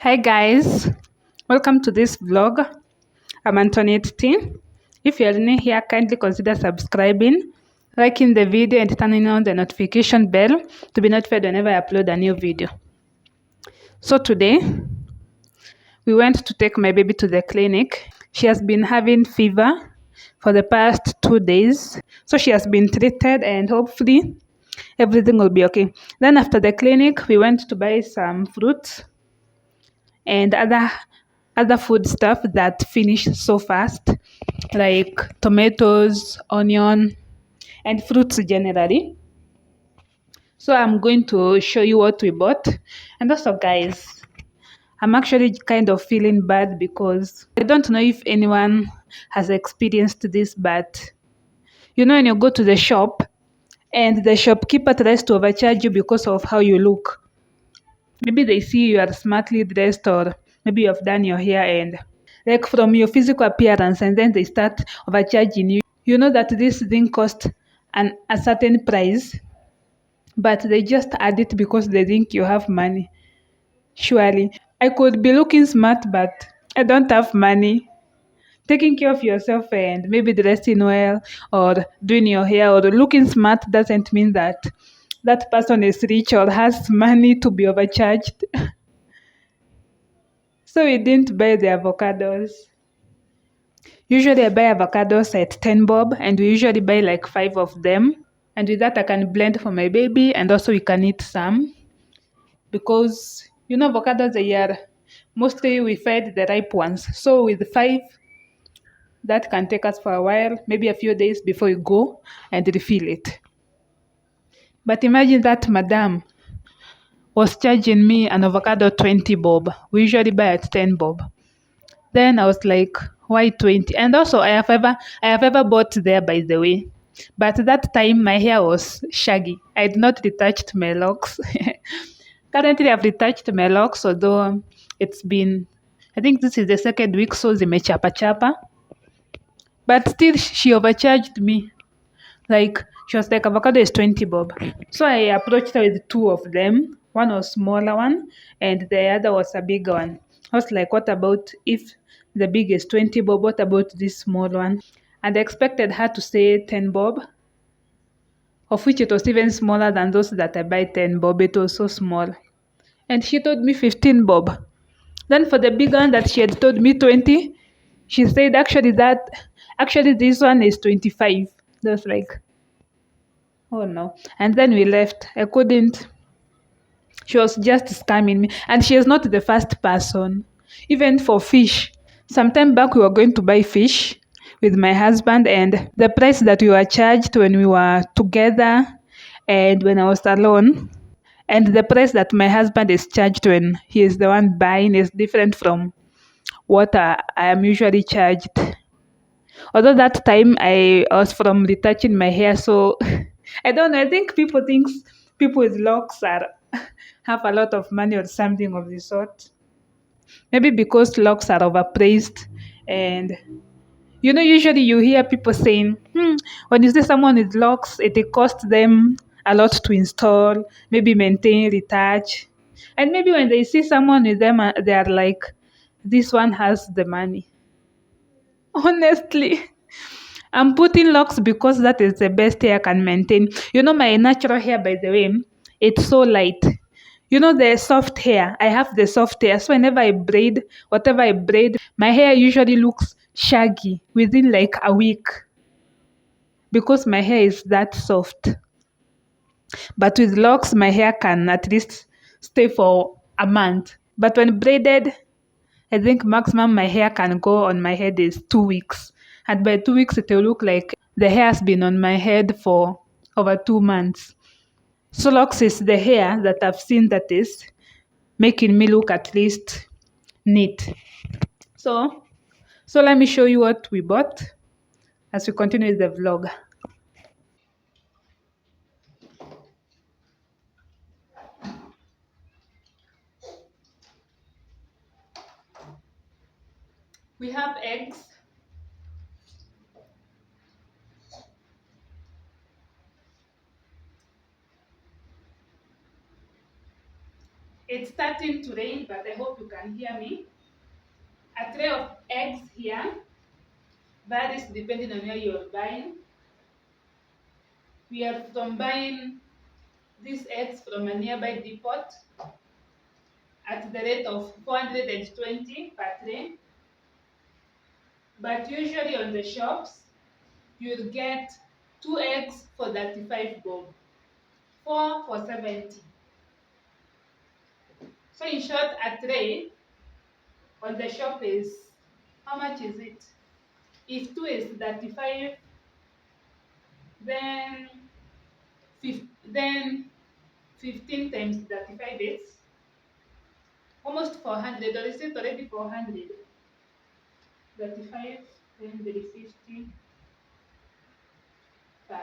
Hi guys, welcome to this vlog. I'm Antoniette. If you're new here, kindly consider subscribing, liking the video and turning on the notification bell to be notified whenever I upload a new video. So today, we went to take my baby to the clinic. She has been having fever for the past 2 days. So she has been treated and hopefully everything will be okay. Then after the clinic, we went to buy some fruits and other food stuff that finish so fast, like tomatoes, onion, and fruits generally. So I'm going to show you what we bought. And also guys, I'm actually kind of feeling bad because I don't know if anyone has experienced this, but when you go to the shop and the shopkeeper tries to overcharge you because of how you look. Maybe they see you are smartly dressed, or maybe you have done your hair, and like from your physical appearance, and then they start overcharging you. You know that this thing cost a certain price, but they just add it because they think you have money. Surely, I could be looking smart, but I don't have money. Taking care of yourself and maybe dressing well or doing your hair or looking smart doesn't mean that that person is rich or has money to be overcharged. So we didn't buy the avocados. Usually I buy avocados at 10 bob and we usually buy like 5 of them. And with that I can blend for my baby and also we can eat some. Because avocados they are mostly we fed the ripe ones. So with 5 that can take us for a while, maybe a few days before we go and refill it. But imagine that madam was charging me an avocado 20 bob. We usually buy at 10 bob. Then I was like, why 20? And also I have ever bought there, by the way. But that time my hair was shaggy. I had not retouched my locks. Currently I've retouched my locks, although it's been, I think this is the second week, so zimechapa chapa. But still she overcharged me. Like she was like, avocado is 20 bob. So I approached her with 2 of them. One was smaller one and the other was a bigger one. I was like, what about if the big is 20 bob? What about this small one? And I expected her to say 10 bob, of which it was even smaller than those that I buy 10 bob. It was so small. And she told me 15 bob. Then for the big one that she had told me 20, she said actually this one is 25. That was like, oh no. And then we left. I couldn't. She was just scamming me. And she is not the first person. Even for fish, Sometime back, we were going to buy fish with my husband, and the price that we were charged when we were together and when I was alone, and the price that my husband is charged when he is the one buying is different from what I am usually charged. Although that time I was from retouching my hair, so I don't know. I think people with locks are have a lot of money or something of the sort. Maybe because locks are overpriced, and usually you hear people saying, when you see someone with locks, it costs them a lot to install, maybe maintain, retouch, and maybe when they see someone with them, they are like, this one has the money. Honestly. I'm putting locks because that is the best hair I can maintain. My natural hair, by the way, it's so light. The soft hair. I have the soft hair. So whenever I braid, whatever I braid, my hair usually looks shaggy within like a week because my hair is that soft. But with locks, my hair can at least stay for a month. But when braided, I think maximum my hair can go on my head is 2 weeks. And by 2 weeks, it will look like the hair has been on my head for over 2 months. So locks is the hair that I've seen that is making me look at least neat. So, so let me show you what we bought as we continue with the vlog. We have eggs. It's starting to rain, but I hope you can hear me. A tray of eggs here varies depending on where you're buying. We are from buying these eggs from a nearby depot at the rate of 420 per tray. But usually on the shops, you'll get 2 eggs for 35 bob, 4 for 70. So in short, a tray on the shop is, how much is it? If 2 is 35, then then 15 times 35 is almost 400, or is it already 400? 35, then there is 50, 5.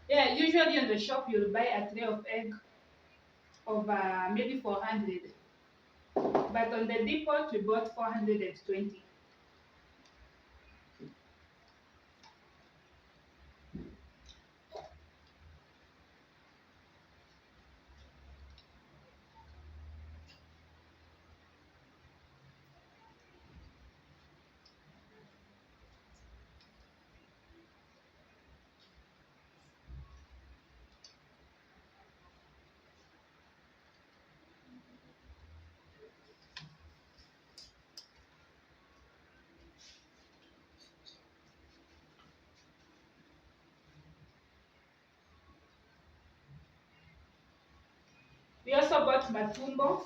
Yeah, usually on the shop you'll buy a tray of egg of maybe 400, but on the depot we bought 420. We also bought matumbo.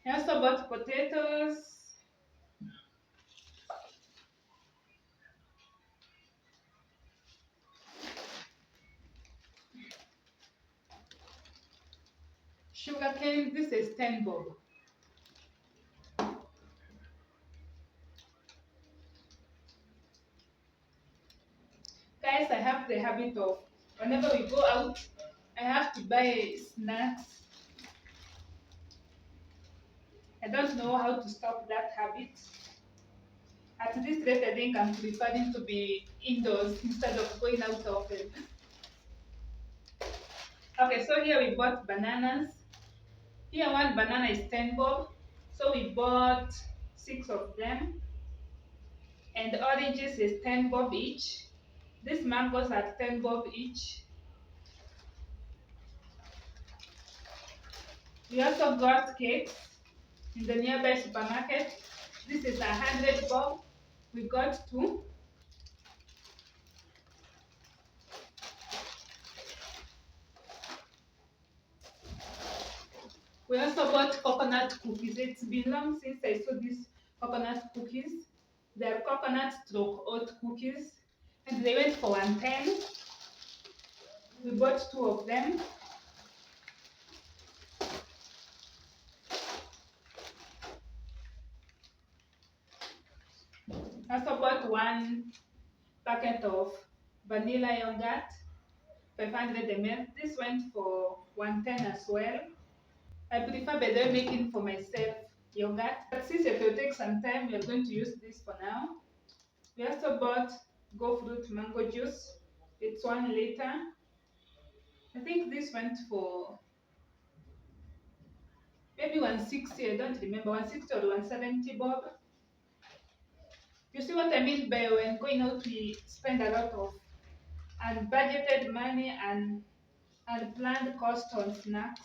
We also bought potatoes. Sugarcane, this is 10 bob. Guys, I have the habit of whenever we go out, I have to buy snacks. I don't know how to stop that habit. At this rate, I think I'm preferring to be indoors instead of going out often. Okay, so here we bought bananas. Here one banana is 10 bob. So we bought 6 of them. And oranges is 10 bob each. These mangoes are 10 bob each. We also got cakes in the nearby supermarket. This is 100 bob. We got two. We also bought coconut cookies. It's been long since I saw these coconut cookies. They're coconut stroke oat cookies. And they went for 110. We bought two of them. I also bought one packet of vanilla yogurt, 500 ml. This went for 110 as well. I prefer better making for myself yogurt. But since it will take some time, we are going to use this for now. We also bought Go Fruit mango juice. It's 1 liter. I think this went for maybe 160. I don't remember, 160 or 170 bob. You see what I mean by when going out we spend a lot of unbudgeted money and unplanned cost on snacks.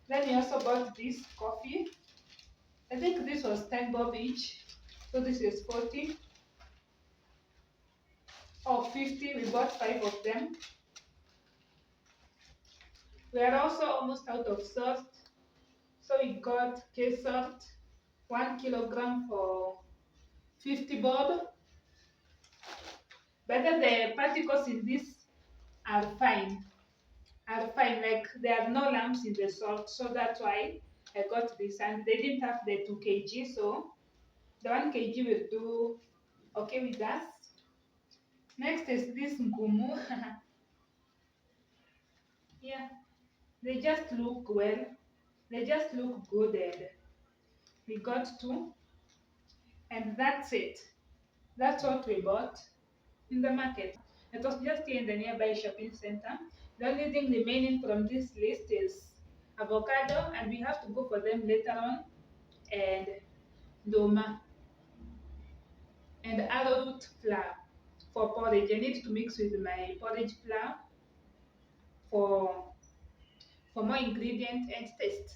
Then we also bought this coffee. I think this was 10 bob each. So this is 40 or 50. We bought 5 of them. We are also almost out of salt. So we got K salt, 1 kilogram for 50 bob. But the particles in this are fine. Like there are no lumps in the salt, so that's why I got this. And they didn't have the 2 kg, so the 1 kg will do okay with us. Next is this ngumu. Yeah, they just look well. They just look good. And we got two, and that's it. That's what we bought in the market. It was just here in the nearby shopping center. The only thing remaining from this list is avocado, and we have to go for them later on, and doma, and arrowroot flour for porridge. I need to mix with my porridge flour for more ingredient and taste.